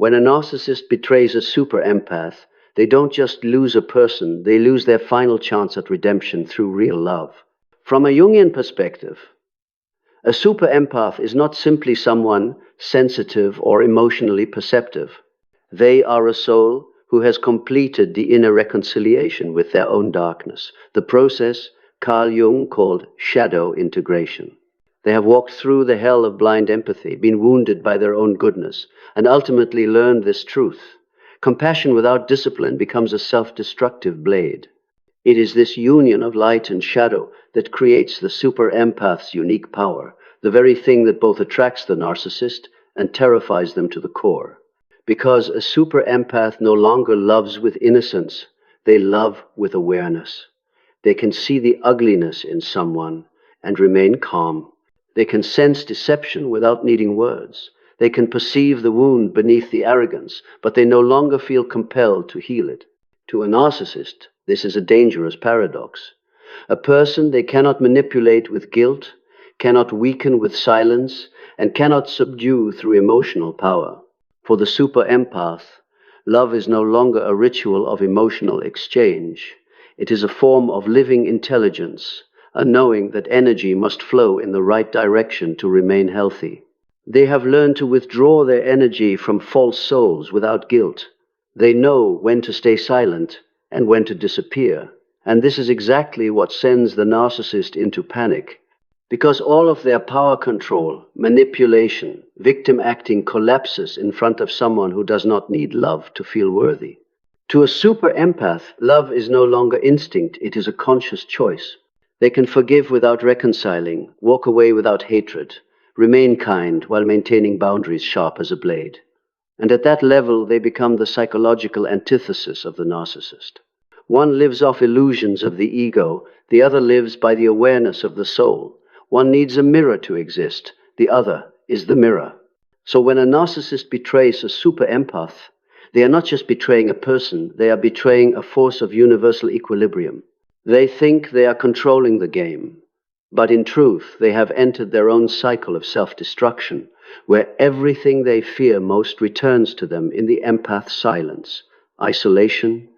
When a narcissist betrays a super empath, they don't just lose a person, they lose their final chance at redemption through real love. From a Jungian perspective, a super empath is not simply someone sensitive or emotionally perceptive. They are a soul who has completed the inner reconciliation with their own darkness, the process Carl Jung called shadow integration. They have walked through the hell of blind empathy, been wounded by their own goodness, and ultimately learned this truth. Compassion without discipline becomes a self-destructive blade. It is this union of light and shadow that creates the super empath's unique power, the very thing that both attracts the narcissist and terrifies them to the core. Because a super empath no longer loves with innocence, they love with awareness. They can see the ugliness in someone and remain calm. They can sense deception without needing words. They can perceive the wound beneath the arrogance, but they no longer feel compelled to heal it. To a narcissist, this is a dangerous paradox. A person they cannot manipulate with guilt, cannot weaken with silence, and cannot subdue through emotional power. For the super empath, love is no longer a ritual of emotional exchange. It is a form of living intelligence, a knowing that energy must flow in the right direction to remain healthy. They have learned to withdraw their energy from false souls without guilt. They know when to stay silent and when to disappear. And this is exactly what sends the narcissist into panic. Because all of their power control, manipulation, victim acting collapses in front of someone who does not need love to feel worthy. To a super empath, love is no longer instinct, it is a conscious choice. They can forgive without reconciling, walk away without hatred, remain kind while maintaining boundaries sharp as a blade. And at that level, they become the psychological antithesis of the narcissist. One lives off illusions of the ego, the other lives by the awareness of the soul. One needs a mirror to exist, the other is the mirror. So when a narcissist betrays a super empath, they are not just betraying a person, they are betraying a force of universal equilibrium. They think they are controlling the game, but in truth, they have entered their own cycle of self-destruction, where everything they fear most returns to them in the empath's silence, isolation,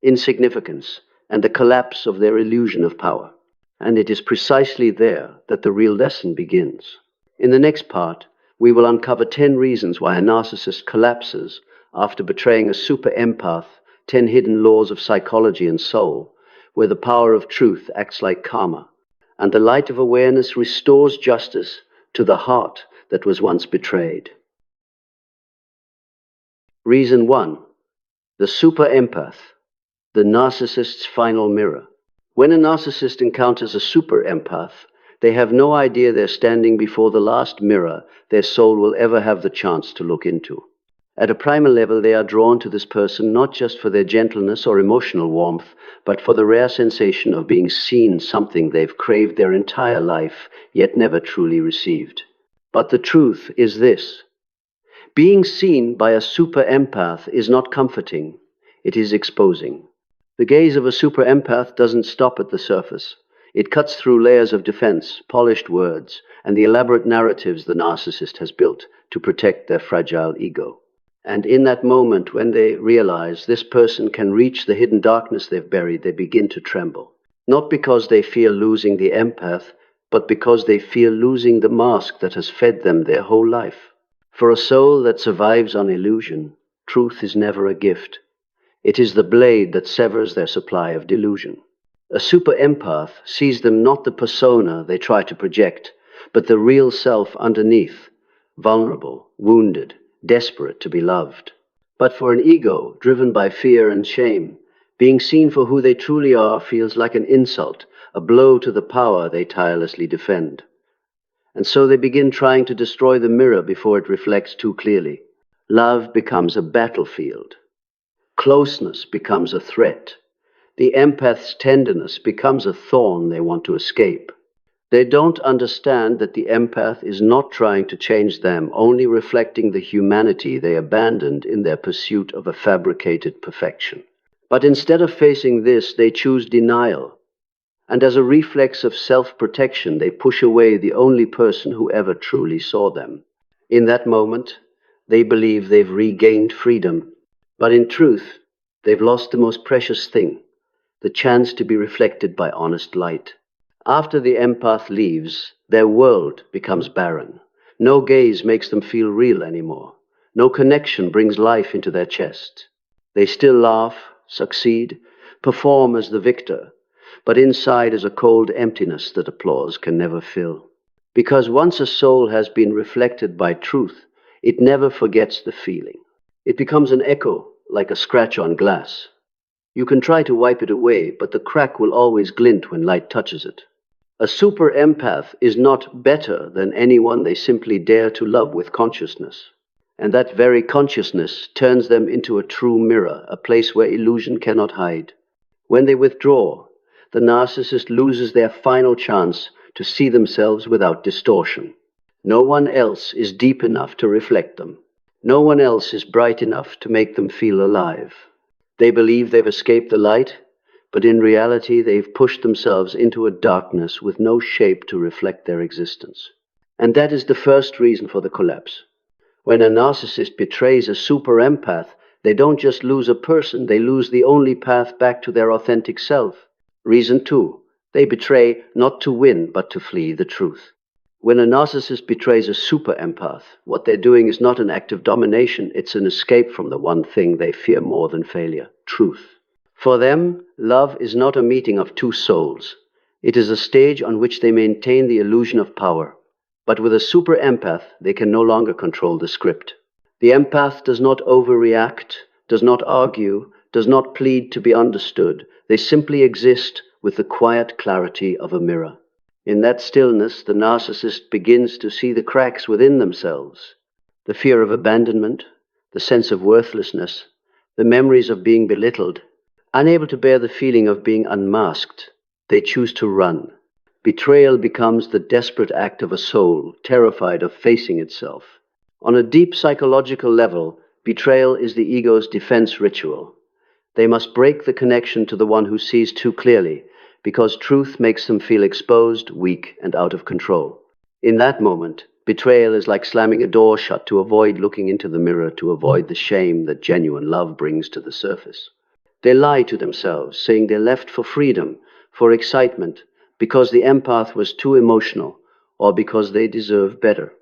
insignificance, and the collapse of their illusion of power. And it is precisely there that the real lesson begins. In the next part, we will uncover 10 reasons why a narcissist collapses after betraying a super empath, 10 hidden laws of psychology and soul, where the power of truth acts like karma, and the light of awareness restores justice to the heart that was once betrayed. Reason 1. The super empath, the narcissist's final mirror. When a narcissist encounters a super empath, they have no idea they're standing before the last mirror their soul will ever have the chance to look into. At a primal level, they are drawn to this person not just for their gentleness or emotional warmth, but for the rare sensation of being seen, something they've craved their entire life, yet never truly received. But the truth is this: being seen by a super empath is not comforting, it is exposing. The gaze of a super empath doesn't stop at the surface. It cuts through layers of defense, polished words, and the elaborate narratives the narcissist has built to protect their fragile ego. And in that moment, when they realize this person can reach the hidden darkness they've buried, they begin to tremble. Not because they fear losing the empath, but because they fear losing the mask that has fed them their whole life. For a soul that survives on illusion, truth is never a gift. It is the blade that severs their supply of delusion. A super empath sees them not the persona they try to project, but the real self underneath, vulnerable, wounded, desperate to be loved. But for an ego driven by fear and shame, being seen for who they truly are feels like an insult, a blow to the power they tirelessly defend. And so they begin trying to destroy the mirror before it reflects too clearly. Love becomes a battlefield. Closeness becomes a threat. The empath's tenderness becomes a thorn they want to escape. They don't understand that the empath is not trying to change them, only reflecting the humanity they abandoned in their pursuit of a fabricated perfection. But instead of facing this, they choose denial. And as a reflex of self-protection, they push away the only person who ever truly saw them. In that moment, They believe they've regained freedom. But in truth, they've lost the most precious thing, the chance to be reflected by honest light. After the empath leaves, their world becomes barren. No gaze makes them feel real anymore. No connection brings life into their chest. They still laugh, succeed, perform as the victor, but inside is a cold emptiness that applause can never fill. Because once a soul has been reflected by truth, it never forgets the feeling. It becomes an echo, like a scratch on glass. You can try to wipe it away, but the crack will always glint when light touches it. A super empath is not better than anyone they simply dare to love with consciousness. And that very consciousness turns them into a true mirror, a place where illusion cannot hide. When they withdraw, the narcissist loses their final chance to see themselves without distortion. No one else is deep enough to reflect them. No one else is bright enough to make them feel alive. They believe they've escaped the light, but in reality they've pushed themselves into a darkness with no shape to reflect their existence. And that is the first reason for the collapse. When a narcissist betrays a super empath, they don't just lose a person, they lose the only path back to their authentic self. Reason 2, they betray not to win, but to flee the truth. When a narcissist betrays a super empath, what they're doing is not an act of domination, it's an escape from the one thing they fear more than failure, truth. For them, love is not a meeting of two souls. It is a stage on which they maintain the illusion of power. But with a super empath, they can no longer control the script. The empath does not overreact, does not argue, does not plead to be understood. They simply exist with the quiet clarity of a mirror. In that stillness, the narcissist begins to see the cracks within themselves, the fear of abandonment, the sense of worthlessness, the memories of being belittled. Unable to bear the feeling of being unmasked, they choose to run. Betrayal becomes the desperate act of a soul, terrified of facing itself. On a deep psychological level, betrayal is the ego's defense ritual. They must break the connection to the one who sees too clearly, because truth makes them feel exposed, weak, and out of control. In that moment, betrayal is like slamming a door shut to avoid looking into the mirror, to avoid the shame that genuine love brings to the surface. They lie to themselves, saying they left for freedom, for excitement, because the empath was too emotional, or because they deserve better.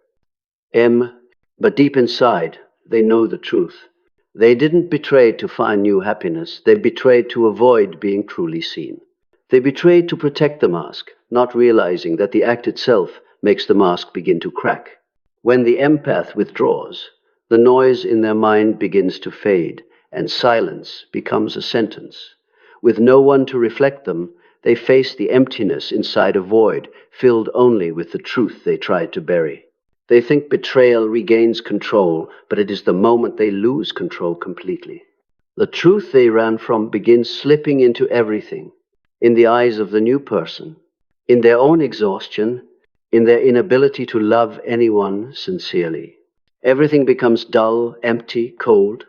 But deep inside, they know the truth. They didn't betray to find new happiness, they betrayed to avoid being truly seen. They betrayed to protect the mask, not realizing that the act itself makes the mask begin to crack. When the empath withdraws, the noise in their mind begins to fade, and silence becomes a sentence. With no one to reflect them, they face the emptiness inside a void, filled only with the truth they tried to bury. They think betrayal regains control, but it is the moment they lose control completely. The truth they ran from begins slipping into everything, in the eyes of the new person, in their own exhaustion, in their inability to love anyone sincerely. Everything becomes dull, empty, cold.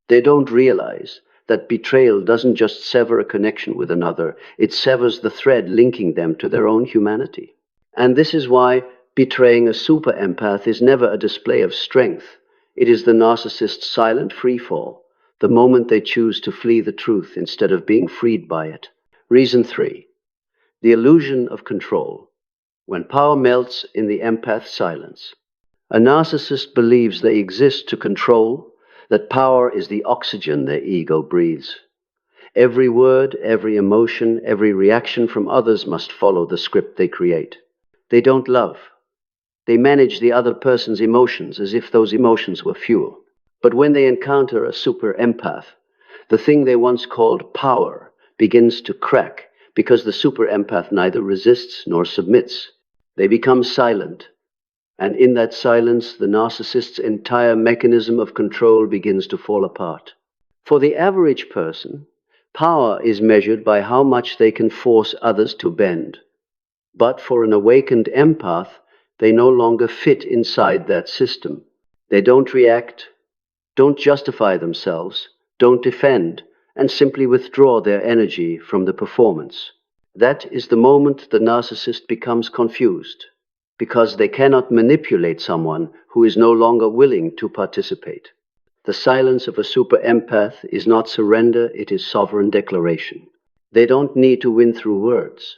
They don't realize that betrayal doesn't just sever a connection with another, it severs the thread linking them to their own humanity. And this is why betraying a super empath is never a display of strength. It is the narcissist's silent freefall, the moment they choose to flee the truth instead of being freed by it. Reason 3, the illusion of control. When power melts in the empath's silence, a narcissist believes they exist to control, that power is the oxygen their ego breathes. Every word, every emotion, every reaction from others must follow the script they create. They don't love. They manage the other person's emotions as if those emotions were fuel. But when they encounter a super empath, the thing they once called power begins to crack, because the super empath neither resists nor submits. They become silent. And in that silence, the narcissist's entire mechanism of control begins to fall apart. For the average person, power is measured by how much they can force others to bend. But for an awakened empath, they no longer fit inside that system. They don't react, don't justify themselves, don't defend, and simply withdraw their energy from the performance. That is the moment the narcissist becomes confused. because they cannot manipulate someone who is no longer willing to participate. The silence of a super empath is not surrender, it is sovereign declaration. They don't need to win through words,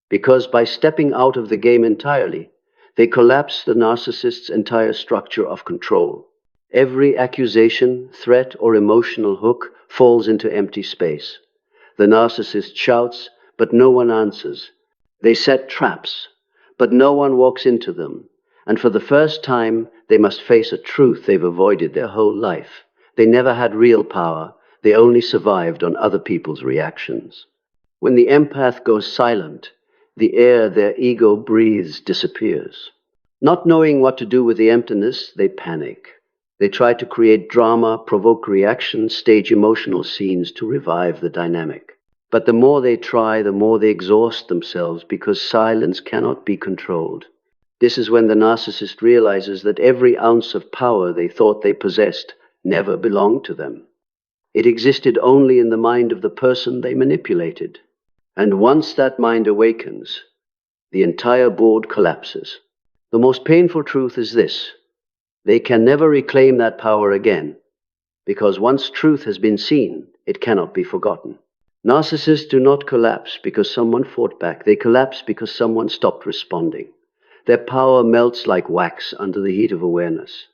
because by stepping out of the game entirely, they collapse the narcissist's entire structure of control. Every accusation, threat, or emotional hook falls into empty space. The narcissist shouts, but no one answers. They set traps, but no one walks into them. And for the first time, they must face a truth they've avoided their whole life. They never had real power. They only survived on other people's reactions. When the empath goes silent, the air their ego breathes disappears. Not knowing what to do with the emptiness, they panic. They try to create drama, provoke reactions, stage emotional scenes to revive the dynamic. But the more they try, the more they exhaust themselves, because silence cannot be controlled. This is when the narcissist realizes that every ounce of power they thought they possessed never belonged to them. It existed only in the mind of the person they manipulated. And once that mind awakens, the entire board collapses. The most painful truth is this: they can never reclaim that power again, because once truth has been seen, it cannot be forgotten. Narcissists do not collapse because someone fought back. They collapse because someone stopped responding. Their power melts like wax under the heat of awareness.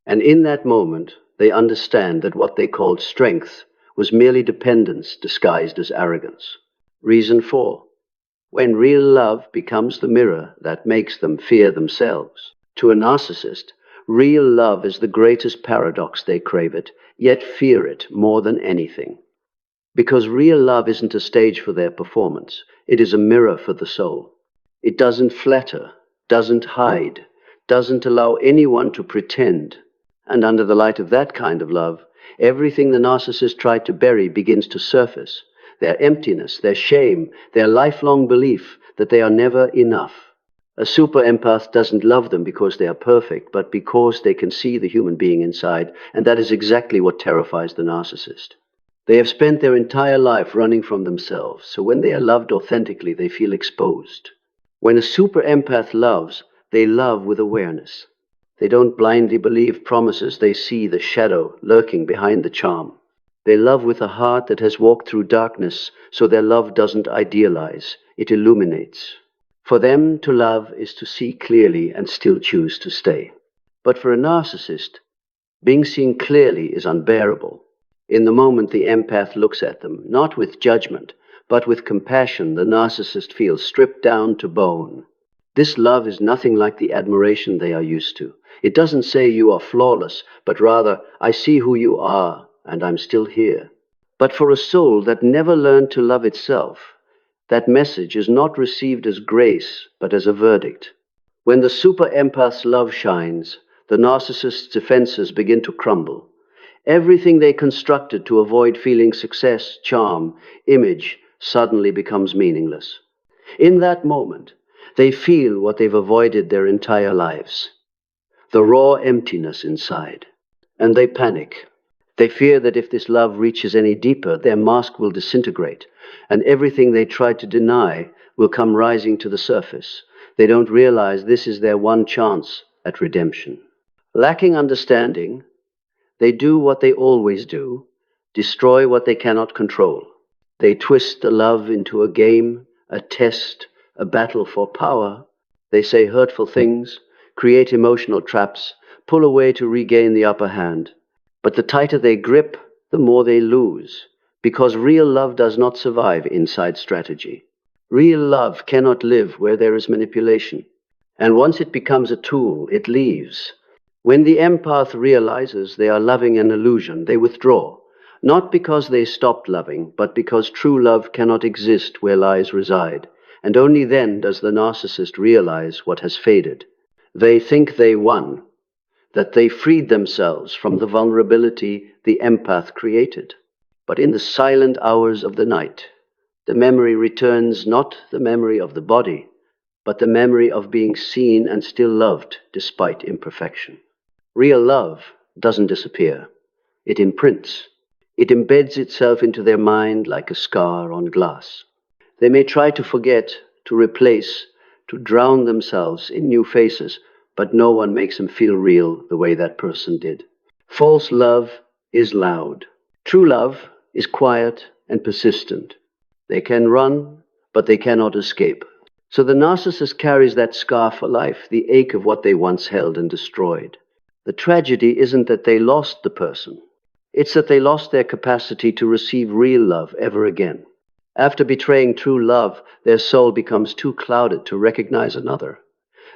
And in that moment, they understand that what they called strength was merely dependence disguised as arrogance. Reason 4. When real love becomes the mirror that makes them fear themselves. To a narcissist, real love is the greatest paradox. They crave it, yet fear it more than anything. Because real love isn't a stage for their performance. It is a mirror for the soul. It doesn't flatter, doesn't hide, doesn't allow anyone to pretend. And under the light of that kind of love, everything the narcissist tried to bury begins to surface. Their emptiness, their shame, their lifelong belief that they are never enough. A super empath doesn't love them because they are perfect, but because they can see the human being inside, and that is exactly what terrifies the narcissist. They have spent their entire life running from themselves, so when they are loved authentically, they feel exposed. When a super empath loves, they love with awareness. They don't blindly believe promises, they see the shadow lurking behind the charm. They love with a heart that has walked through darkness, so their love doesn't idealize, it illuminates. For them to love is to see clearly and still choose to stay. But for a narcissist, being seen clearly is unbearable. In the moment the empath looks at them, not with judgment, but with compassion, the narcissist feels stripped down to bone. This love is nothing like the admiration they are used to. It doesn't say you are flawless, but rather, I see who you are, and I'm still here. But for a soul that never learned to love itself, that message is not received as grace, but as a verdict. When the super empath's love shines, the narcissist's defenses begin to crumble. Everything they constructed to avoid feeling success, charm, image, suddenly becomes meaningless. In that moment, they feel what they've avoided their entire lives. The raw emptiness inside. And they panic. They fear that if this love reaches any deeper, their mask will disintegrate, and everything they tried to deny will come rising to the surface. They don't realize this is their one chance at redemption. Lacking understanding, they do what they always do, destroy what they cannot control. They twist the love into a game, a test, a battle for power. They say hurtful things, create emotional traps, pull away to regain the upper hand. But the tighter they grip, the more they lose, because real love does not survive inside strategy. Real love cannot live where there is manipulation. And once it becomes a tool, it leaves. When the empath realizes they are loving an illusion, they withdraw, not because they stopped loving, but because true love cannot exist where lies reside. And only then does the narcissist realize what has faded. They think they won, that they freed themselves from the vulnerability the empath created. But in the silent hours of the night, the memory returns, not the memory of the body, but the memory of being seen and still loved despite imperfection. Real love doesn't disappear. It imprints. It embeds itself into their mind like a scar on glass. They may try to forget, to replace, to drown themselves in new faces, but no one makes them feel real the way that person did. False love is loud. True love is quiet and persistent. They can run, but they cannot escape. So the narcissist carries that scar for life, the ache of what they once held and destroyed. The tragedy isn't that they lost the person. It's that they lost their capacity to receive real love ever again. After betraying true love, their soul becomes too clouded to recognize another.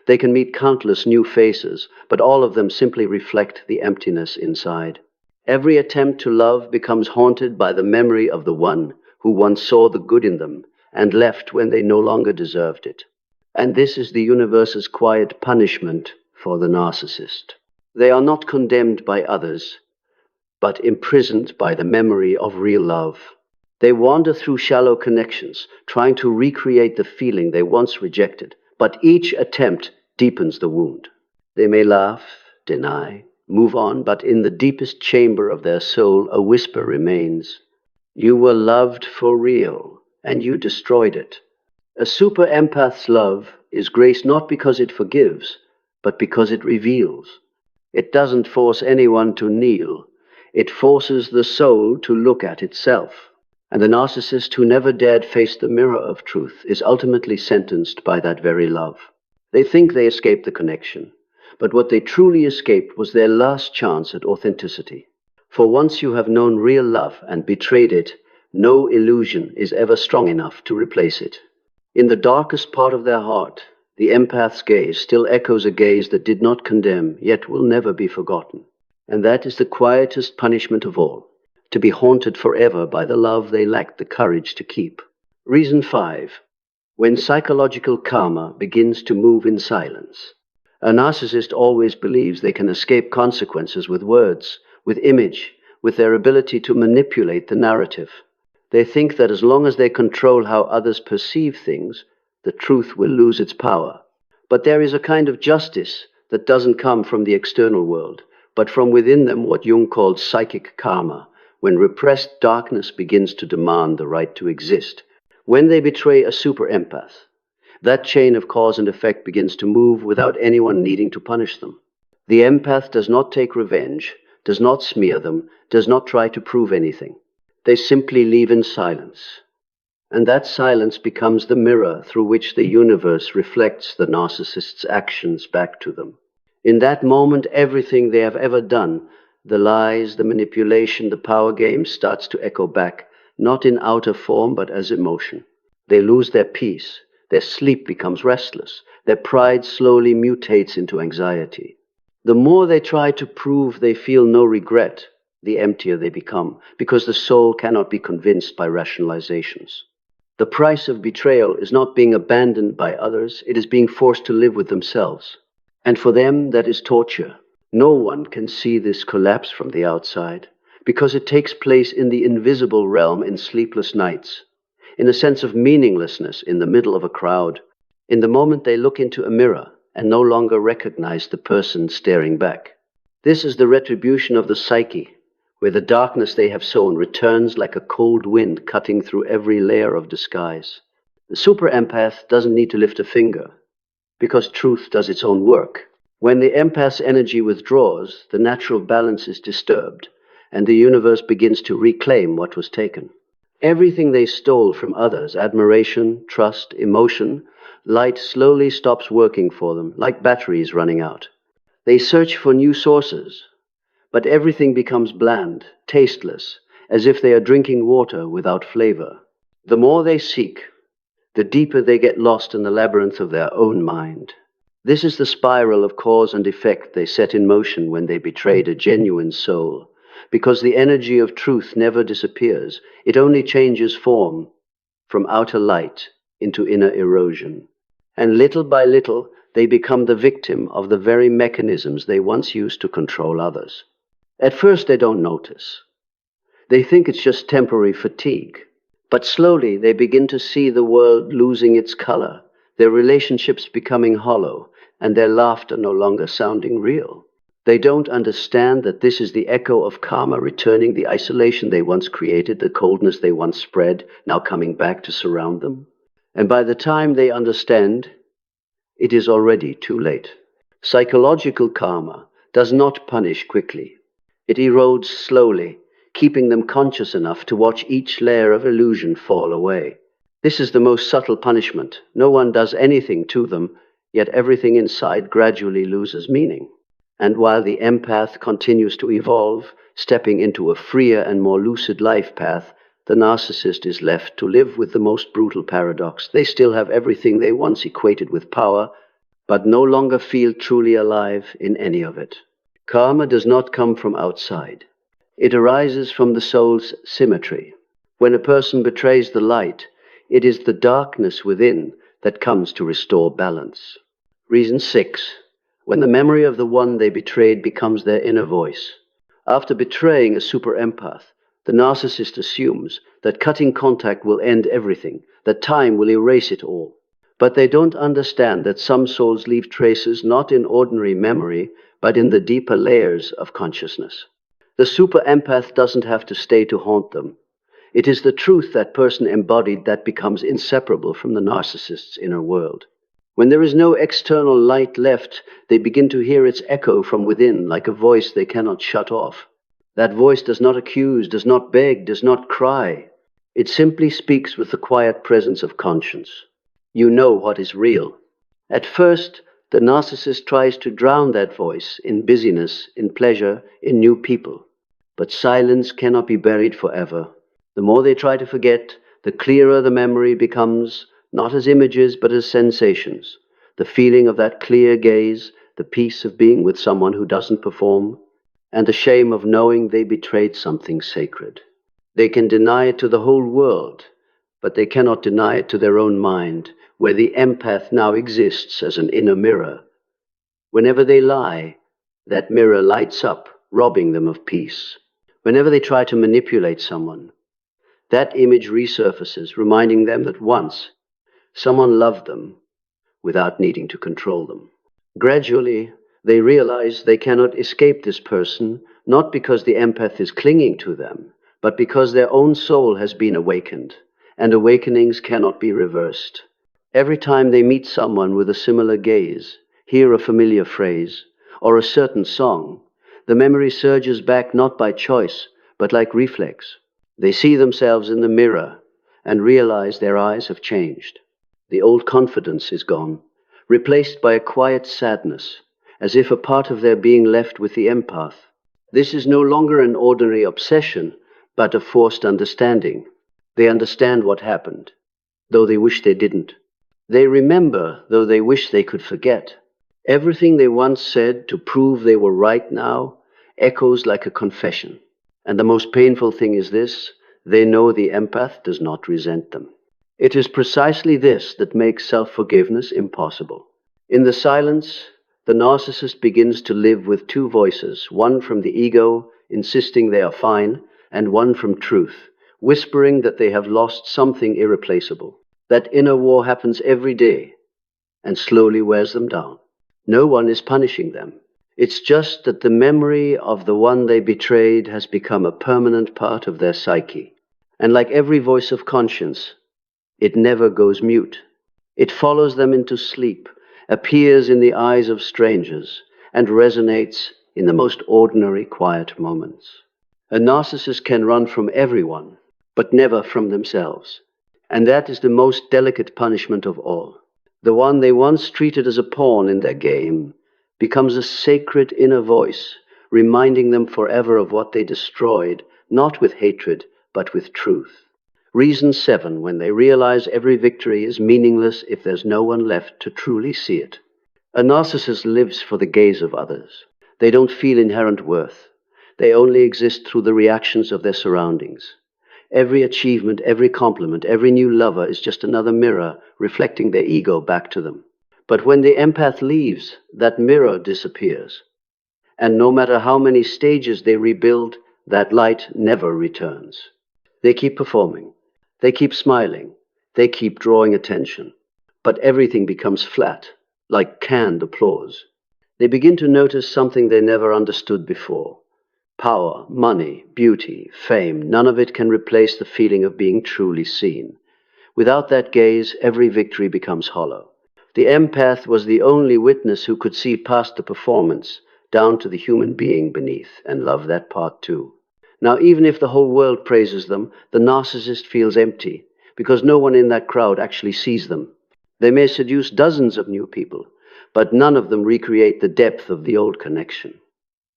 They can meet countless new faces, but all of them simply reflect the emptiness inside. Every attempt to love becomes haunted by the memory of the one who once saw the good in them and left when they no longer deserved it. And this is the universe's quiet punishment for the narcissist. They are not condemned by others, but imprisoned by the memory of real love. They wander through shallow connections, trying to recreate the feeling they once rejected, but each attempt deepens the wound. They may laugh, deny, move on, but in the deepest chamber of their soul, a whisper remains. You were loved for real, and you destroyed it. A super empath's love is grace not because it forgives, but because it reveals. It doesn't force anyone to kneel. It forces the soul to look at itself. And the narcissist who never dared face the mirror of truth is ultimately sentenced by that very love. They think they escaped the connection, but what they truly escaped was their last chance at authenticity. For once you have known real love and betrayed it, no illusion is ever strong enough to replace it. In the darkest part of their heart, the empath's gaze still echoes a gaze that did not condemn, yet will never be forgotten. And that is the quietest punishment of all, to be haunted forever by the love they lacked the courage to keep. Reason 5. When psychological karma begins to move in silence. A narcissist always believes they can escape consequences with words, with image, with their ability to manipulate the narrative. They think that as long as they control how others perceive things, the truth will lose its power. But there is a kind of justice that doesn't come from the external world, but from within them, what Jung called psychic karma, when repressed darkness begins to demand the right to exist. When they betray a super empath, that chain of cause and effect begins to move without anyone needing to punish them. The empath does not take revenge, does not smear them, does not try to prove anything. They simply leave in silence. And that silence becomes the mirror through which the universe reflects the narcissist's actions back to them. In that moment, everything they have ever done, the lies, the manipulation, the power game, starts to echo back, not in outer form, but as emotion. They lose their peace. Their sleep becomes restless. Their pride slowly mutates into anxiety. The more they try to prove they feel no regret, the emptier they become, because the soul cannot be convinced by rationalizations. The price of betrayal is not being abandoned by others, it is being forced to live with themselves. And for them, that is torture. No one can see this collapse from the outside, because it takes place in the invisible realm in sleepless nights, in a sense of meaninglessness in the middle of a crowd, in the moment they look into a mirror and no longer recognize the person staring back. This is the retribution of the psyche, where the darkness they have sown returns like a cold wind cutting through every layer of disguise. The super empath doesn't need to lift a finger, because truth does its own work. When the empath's energy withdraws, the natural balance is disturbed, and the universe begins to reclaim what was taken. Everything they stole from others, admiration, trust, emotion, light slowly stops working for them, like batteries running out. They search for new sources, but everything becomes bland, tasteless, as if they are drinking water without flavor. The more they seek, the deeper they get lost in the labyrinth of their own mind. This is the spiral of cause and effect they set in motion when they betrayed a genuine soul, because the energy of truth never disappears. It only changes form from outer light into inner erosion. And little by little, they become the victim of the very mechanisms they once used to control others. At first, they don't notice. They think it's just temporary fatigue. But slowly, they begin to see the world losing its color, their relationships becoming hollow, and their laughter no longer sounding real. They don't understand that this is the echo of karma returning, the isolation they once created, the coldness they once spread, now coming back to surround them. And by the time they understand, it is already too late. Psychological karma does not punish quickly. It erodes slowly, keeping them conscious enough to watch each layer of illusion fall away. This is the most subtle punishment. No one does anything to them, yet everything inside gradually loses meaning. And while the empath continues to evolve, stepping into a freer and more lucid life path, the narcissist is left to live with the most brutal paradox. They still have everything they once equated with power, but no longer feel truly alive in any of it. Karma does not come from outside. It arises from the soul's symmetry. When a person betrays the light, it is the darkness within that comes to restore balance. Reason 6. When the memory of the one they betrayed becomes their inner voice. After betraying a super empath, the narcissist assumes that cutting contact will end everything, that time will erase it all. But they don't understand that some souls leave traces not in ordinary memory, but in the deeper layers of consciousness. The super empath doesn't have to stay to haunt them. It is the truth that person embodied that becomes inseparable from the narcissist's inner world. When there is no external light left, they begin to hear its echo from within, like a voice they cannot shut off. That voice does not accuse, does not beg, does not cry. It simply speaks with the quiet presence of conscience. You know what is real. At first, the narcissist tries to drown that voice in busyness, in pleasure, in new people. But silence cannot be buried forever. The more they try to forget, the clearer the memory becomes, not as images, but as sensations. The feeling of that clear gaze, the peace of being with someone who doesn't perform, and the shame of knowing they betrayed something sacred. They can deny it to the whole world, but they cannot deny it to their own mind, where the empath now exists as an inner mirror. Whenever they lie, that mirror lights up, robbing them of peace. Whenever they try to manipulate someone, that image resurfaces, reminding them that once someone loved them without needing to control them. Gradually, they realize they cannot escape this person, not because the empath is clinging to them, but because their own soul has been awakened, and awakenings cannot be reversed. Every time they meet someone with a similar gaze, hear a familiar phrase, or a certain song, the memory surges back not by choice, but like reflex. They see themselves in the mirror and realize their eyes have changed. The old confidence is gone, replaced by a quiet sadness, as if a part of their being left with the empath. This is no longer an ordinary obsession, but a forced understanding. They understand what happened, though they wish they didn't. They remember, though they wish they could forget. Everything they once said to prove they were right now echoes like a confession. And the most painful thing is this: they know the empath does not resent them. It is precisely this that makes self-forgiveness impossible. In the silence, the narcissist begins to live with two voices, one from the ego, insisting they are fine, and one from truth, whispering that they have lost something irreplaceable. That inner war happens every day and slowly wears them down. No one is punishing them. It's just that the memory of the one they betrayed has become a permanent part of their psyche. And like every voice of conscience, it never goes mute. It follows them into sleep, appears in the eyes of strangers, and resonates in the most ordinary quiet moments. A narcissist can run from everyone, but never from themselves. And that is the most delicate punishment of all. The one they once treated as a pawn in their game becomes a sacred inner voice, reminding them forever of what they destroyed, not with hatred, but with truth. Reason 7, when they realize every victory is meaningless if there's no one left to truly see it. A narcissist lives for the gaze of others. They don't feel inherent worth. They only exist through the reactions of their surroundings. Every achievement, every compliment, every new lover is just another mirror reflecting their ego back to them. But when the empath leaves, that mirror disappears. And no matter how many stages they rebuild, that light never returns. They keep performing. They keep smiling. They keep drawing attention. But everything becomes flat, like canned applause. They begin to notice something they never understood before. Power, money, beauty, fame, none of it can replace the feeling of being truly seen. Without that gaze, every victory becomes hollow. The empath was the only witness who could see past the performance, down to the human being beneath, and love that part too. Now, even if the whole world praises them, the narcissist feels empty, because no one in that crowd actually sees them. They may seduce dozens of new people, but none of them recreate the depth of the old connection.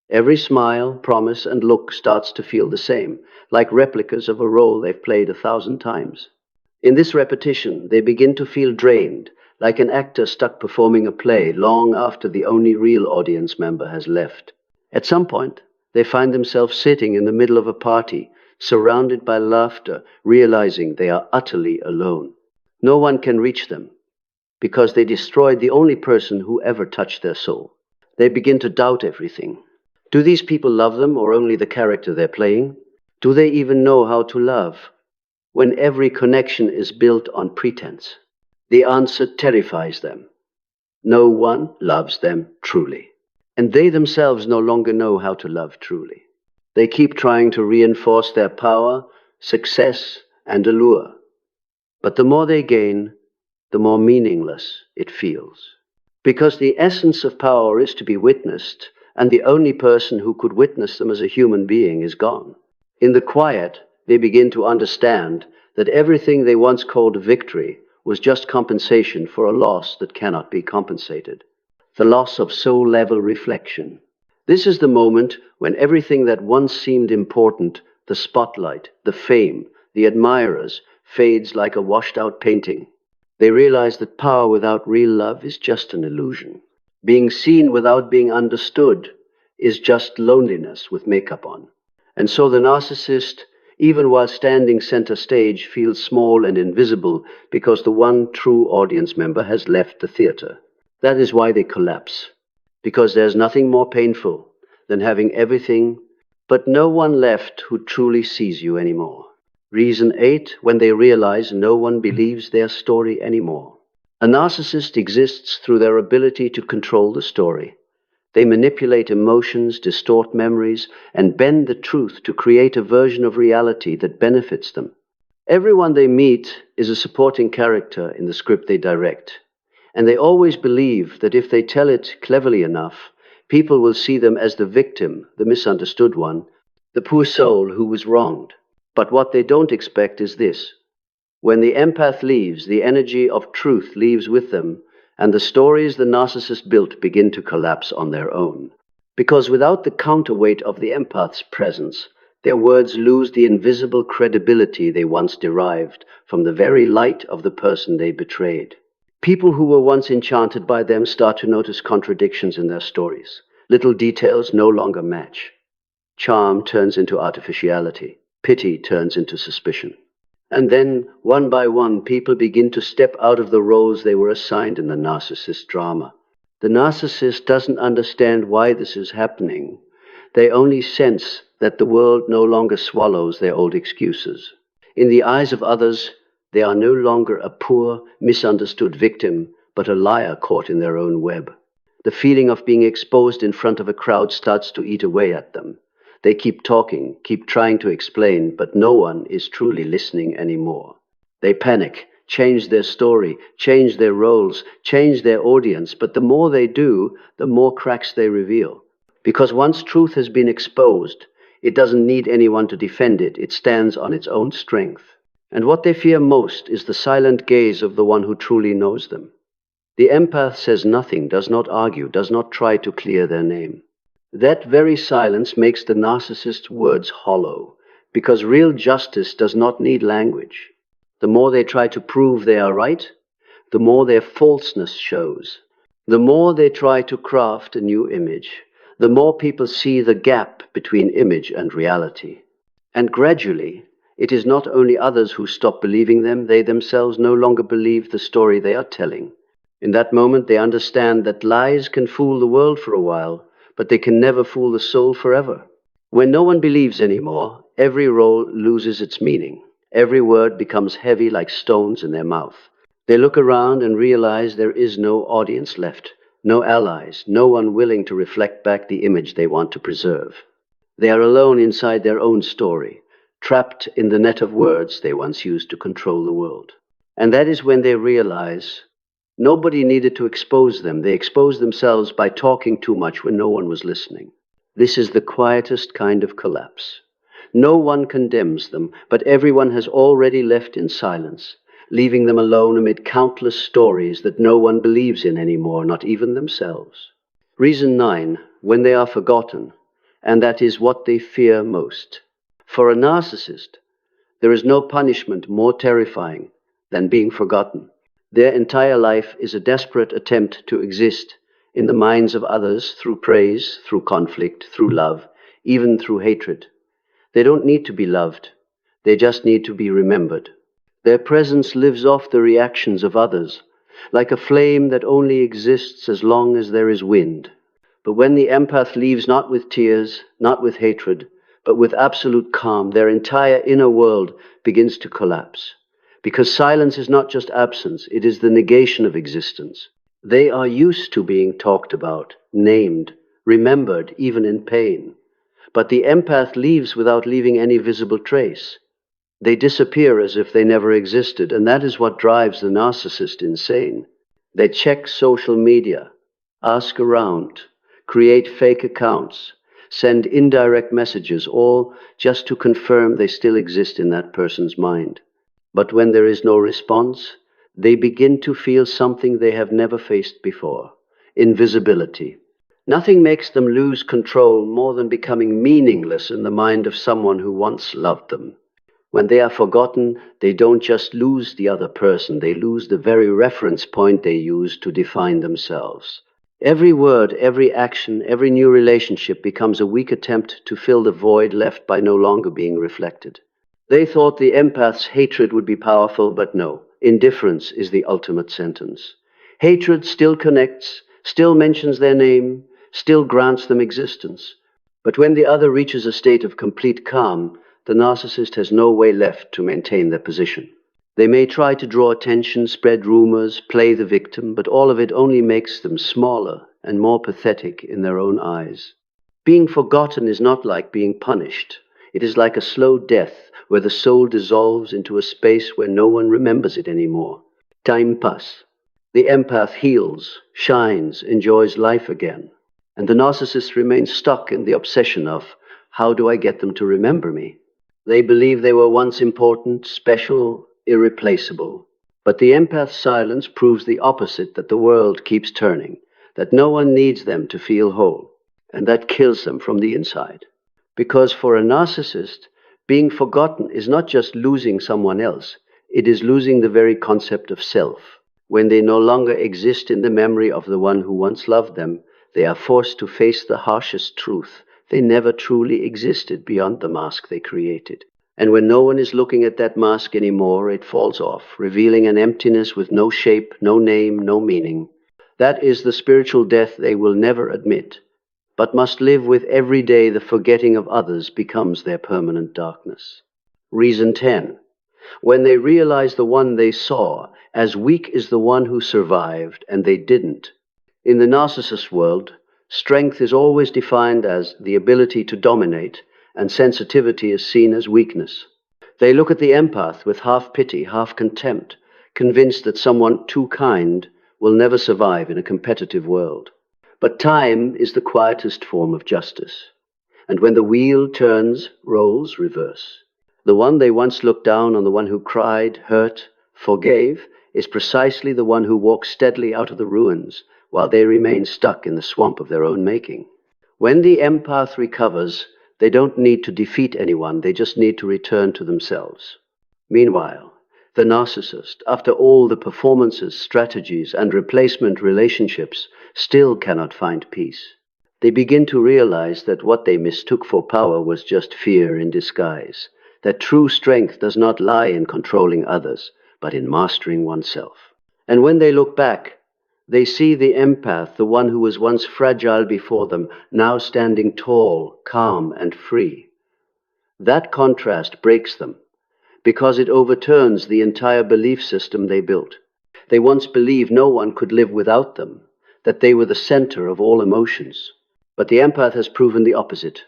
Every smile, promise, and look starts to feel the same, like replicas of a role they've played 1,000 times. In this repetition, they begin to feel drained, like an actor stuck performing a play long after the only real audience member has left. At some point, they find themselves sitting in the middle of a party, surrounded by laughter, realizing they are utterly alone. No one can reach them, because they destroyed the only person who ever touched their soul. They begin to doubt everything. Do these people love them, or only the character they're playing? Do they even know how to love, when every connection is built on pretense? The answer terrifies them. No one loves them truly. And they themselves no longer know how to love truly. They keep trying to reinforce their power, success, and allure. But the more they gain, the more meaningless it feels. Because the essence of power is to be witnessed, and the only person who could witness them as a human being is gone. In the quiet, they begin to understand that everything they once called victory was just compensation for a loss that cannot be compensated. The loss of soul-level reflection. This is the moment when everything that once seemed important, the spotlight, the fame, the admirers, fades like a washed-out painting. They realize that power without real love is just an illusion. Being seen without being understood is just loneliness with makeup on. And so the narcissist, even while standing center stage, feels small and invisible because the one true audience member has left the theater. That is why they collapse, because there's nothing more painful than having everything, but no one left who truly sees you anymore. Reason 8, when they realize no one believes their story anymore. A narcissist exists through their ability to control the story. They manipulate emotions, distort memories, and bend the truth to create a version of reality that benefits them. Everyone they meet is a supporting character in the script they direct, and they always believe that if they tell it cleverly enough, people will see them as the victim, the misunderstood one, the poor soul who was wronged. But what they don't expect is this. When the empath leaves, the energy of truth leaves with them, and the stories the narcissist built begin to collapse on their own. Because without the counterweight of the empath's presence, their words lose the invisible credibility they once derived from the very light of the person they betrayed. People who were once enchanted by them start to notice contradictions in their stories. Little details no longer match. Charm turns into artificiality. Pity turns into suspicion. And then, one by one, people begin to step out of the roles they were assigned in the narcissist drama. The narcissist doesn't understand why this is happening. They only sense that the world no longer swallows their old excuses. In the eyes of others, they are no longer a poor, misunderstood victim, but a liar caught in their own web. The feeling of being exposed in front of a crowd starts to eat away at them. They keep talking, keep trying to explain, but no one is truly listening anymore. They panic, change their story, change their roles, change their audience, but the more they do, the more cracks they reveal. Because once truth has been exposed, it doesn't need anyone to defend it. It stands on its own strength. And what they fear most is the silent gaze of the one who truly knows them. The empath says nothing, does not argue, does not try to clear their name. That very silence makes the narcissist's words hollow, because real justice does not need language. The more they try to prove they are right, the more their falseness shows. The more they try to craft a new image, the more people see the gap between image and reality. And gradually, it is not only others who stop believing them, they themselves no longer believe the story they are telling. In that moment, they understand that lies can fool the world for a while, but they can never fool the soul forever. When no one believes anymore, every role loses its meaning. Every word becomes heavy like stones in their mouth. They look around and realize there is no audience left, no allies, no one willing to reflect back the image they want to preserve. They are alone inside their own story, trapped in the net of words they once used to control the world. And that is when they realize Nobody needed to expose them. They exposed themselves by talking too much when no one was listening. This is the quietest kind of collapse. No one condemns them, but everyone has already left in silence, leaving them alone amid countless stories that no one believes in anymore, not even themselves. Reason 9, when they are forgotten, and that is what they fear most. For a narcissist, there is no punishment more terrifying than being forgotten. Their entire life is a desperate attempt to exist in the minds of others through praise, through conflict, through love, even through hatred. They don't need to be loved. They just need to be remembered. Their presence lives off the reactions of others, like a flame that only exists as long as there is wind. But when the empath leaves not with tears, not with hatred, but with absolute calm, their entire inner world begins to collapse. Because silence is not just absence, it is the negation of existence. They are used to being talked about, named, remembered, even in pain. But the empath leaves without leaving any visible trace. They disappear as if they never existed, and that is what drives the narcissist insane. They check social media, ask around, create fake accounts, send indirect messages, all just to confirm they still exist in that person's mind. But when there is no response, they begin to feel something they have never faced before: invisibility. Nothing makes them lose control more than becoming meaningless in the mind of someone who once loved them. When they are forgotten, they don't just lose the other person, they lose the very reference point they used to define themselves. Every word, every action, every new relationship becomes a weak attempt to fill the void left by no longer being reflected. They thought the empath's hatred would be powerful, but no. Indifference is the ultimate sentence. Hatred still connects, still mentions their name, still grants them existence. But when the other reaches a state of complete calm, the narcissist has no way left to maintain their position. They may try to draw attention, spread rumors, play the victim, but all of it only makes them smaller and more pathetic in their own eyes. Being forgotten is not like being punished. It is like a slow death where the soul dissolves into a space where no one remembers it anymore. Time passes. The empath heals, shines, enjoys life again. And the narcissist remains stuck in the obsession of, how do I get them to remember me? They believe they were once important, special, irreplaceable. But the empath's silence proves the opposite, that the world keeps turning, that no one needs them to feel whole, and that kills them from the inside. Because for a narcissist, being forgotten is not just losing someone else, it is losing the very concept of self. When they no longer exist in the memory of the one who once loved them, they are forced to face the harshest truth. They never truly existed beyond the mask they created. And when no one is looking at that mask anymore, it falls off, revealing an emptiness with no shape, no name, no meaning. That is the spiritual death they will never admit, but must live with every day. The forgetting of others becomes their permanent darkness. Reason 10. When they realize the one they saw as weak is the one who survived, and they didn't. In the narcissist world, strength is always defined as the ability to dominate, and sensitivity is seen as weakness. They look at the empath with half pity, half contempt, convinced that someone too kind will never survive in a competitive world. But time is the quietest form of justice. And when the wheel turns, roles reverse. The one they once looked down on, the one who cried, hurt, forgave, is precisely the one who walks steadily out of the ruins, while they remain stuck in the swamp of their own making. When the empath recovers, they don't need to defeat anyone, they just need to return to themselves. Meanwhile, the narcissist, after all the performances, strategies, and replacement relationships, still cannot find peace. They begin to realize that what they mistook for power was just fear in disguise, that true strength does not lie in controlling others, but in mastering oneself. And when they look back, they see the empath, the one who was once fragile before them, now standing tall, calm, and free. That contrast breaks them, because it overturns the entire belief system they built. They once believed no one could live without them, that they were the center of all emotions. But the empath has proven the opposite,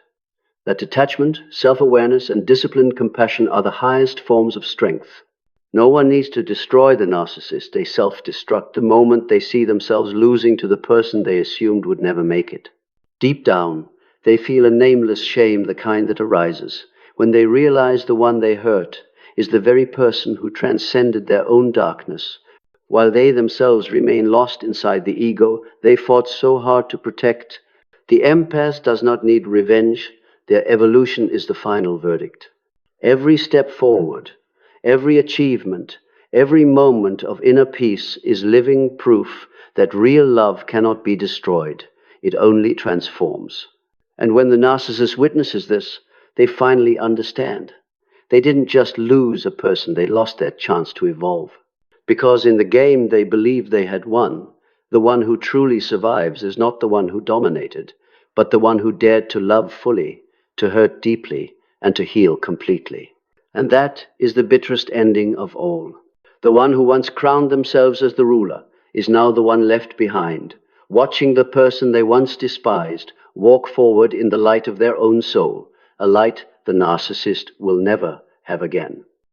that detachment, self-awareness, and disciplined compassion are the highest forms of strength. No one needs to destroy the narcissist. They self-destruct the moment they see themselves losing to the person they assumed would never make it. Deep down, they feel a nameless shame, the kind that arises when they realize the one they hurt is the very person who transcended their own darkness, while they themselves remain lost inside the ego they fought so hard to protect. The empath does not need revenge. Their evolution is the final verdict. Every step forward, every achievement, every moment of inner peace is living proof that real love cannot be destroyed. It only transforms. And when the narcissist witnesses this, they finally understand. They didn't just lose a person, they lost their chance to evolve. Because in the game they believed they had won, the one who truly survives is not the one who dominated, but the one who dared to love fully, to hurt deeply, and to heal completely. And that is the bitterest ending of all. The one who once crowned themselves as the ruler is now the one left behind, watching the person they once despised walk forward in the light of their own soul, a light the narcissist will never have again.